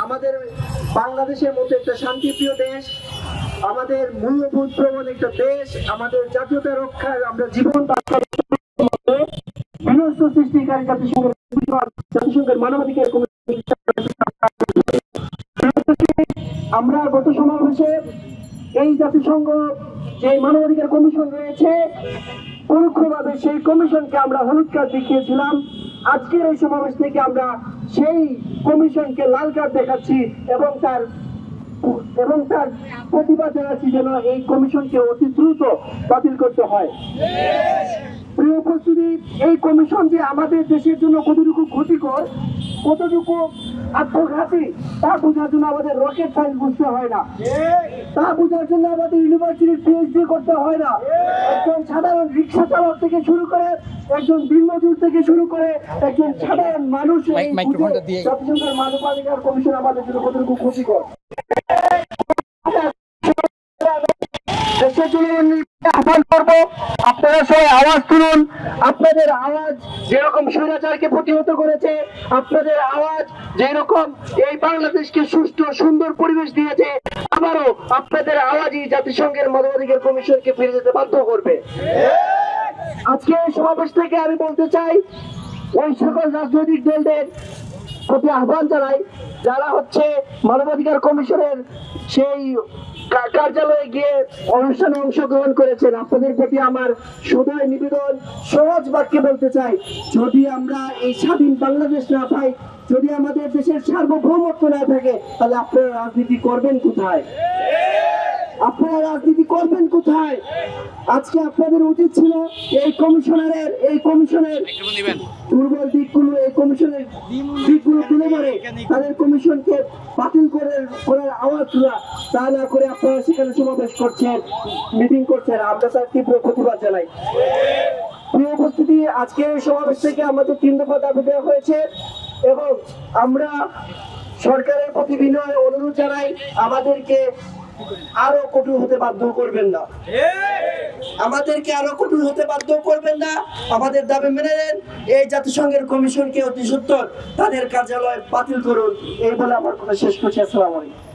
আমাদের বাংলাদেশের মতো একটা শান্তিপ্রিয় দেশ, আমাদের মূল্যবোধ প্রবণ একটা দেশ, আমাদের জাতীয়তা রক্ষায় আমরা জীবন বিনষ্ট সৃষ্টিকারী জাতিসংঘের মানবাধিকার কমিশন। আমরা গত সমাবেশে এই জাতিসংঘ যে মানবাধিকার কমিশন রয়েছে পরোক্ষভাবে সেই কমিশনকে আমরা হলুদ কার্ড দেখিয়েছিলাম। আজকের এই সমাবেশ থেকে আমরা সেই কমিশনকে লাল কার্ড দেখাচ্ছি এবং তার প্রতিবাদ জানাচ্ছি যেন এই কমিশনকে অতি দ্রুত বাতিল করতে হয়। প্রিয় উপস্থিতি, এই কমিশন যে আমাদের দেশের জন্য কতটুকু ক্ষতিকর, কতটুকু আত্মঘাতী তা বোঝার জন্য আমাদের রকেট সায়েন্স বুঝতে হয় না, তা বোঝার জন্য আমাদের ইউনিভার্সিটির পিএইচডি করতে হয় না। একজন সাধারণ রিক্সা চালক থেকে শুরু করে, একজন দিনমজুর থেকে শুরু করে একজন সাধারণ মানুষ জাতিসংঘের মানবাধিকার কমিশন আমাদের জন্য কতটুকু ক্ষতিকর। দেশের জন্য আহ্বান করবো, আপনারা সবাই আওয়াজ তুলুন। আপনাদের আওয়াজ যেরকম স্বৈরাচারকে প্রতিহত করেছে, আপনাদের আওয়াজ যেরকম এই বাংলাদেশকে সুষ্ঠু সুন্দর পরিবেশ দিয়েছে, আবারও আপনাদের আওয়াজই জাতিসংঘের মানবাধিকার কমিশনকে ফিরে যেতে বাধ্য করবে। আজকে এই সমাবেশ থেকে আমি বলতে চাই, ওই সকল রাজনৈতিক দলদের প্রতি আহ্বান জানাই যারা মানবাধিকার কমিশনের সেই কার্যালয়ে গিয়ে অনুষ্ঠানে অংশগ্রহণ করেছেন, আপনাদের প্রতি আমার সদয় নিবেদন, সহজ বাক্যে বলতে চাই, যদি আমরা এই স্বাধীন বাংলাদেশ না পাই, যদি আমাদের দেশের সার্বভৌমত্ব না থাকে, তাহলে আপনারা রাজনীতি করবেন কোথায়? আপনারা রাজনীতি করবেন কোথায়? আজকে আপনাদের উচিত ছিল এই কমিশনের দুর্বল দিকগুলো, এই কমিশনের দিকগুলো তুলে ধরে তাদের কমিশনকে বাতিল করার আওয়াজ তোলা, তা না করে আপনারা সেখানে সমাবেশ করছেন, মিটিং করছেন। আমরা তার তীব্র প্রতিবাদ জানাই। প্রিয় উপস্থিতি, আজকে এই সমাবেশ থেকে আমাদের 3 দফা দাবি দেওয়া হয়েছে এবং আমরা সরকারের প্রতি বিনয় অনুরোধ জানাই, আমাদেরকে আরো কঠোর হতে বাধ্য করবেন না, আমাদেরকে আরো কঠোর হতে বাধ্য করবেন না। আমাদের দাবি মেনে নেন, এই জাতিসংঘের কমিশনকে অতি সত্বর তাদের কার্যালয় বাতিল করুন। এই বলে আমার কথা শেষ করছি। আসসালামু আলাইকুম।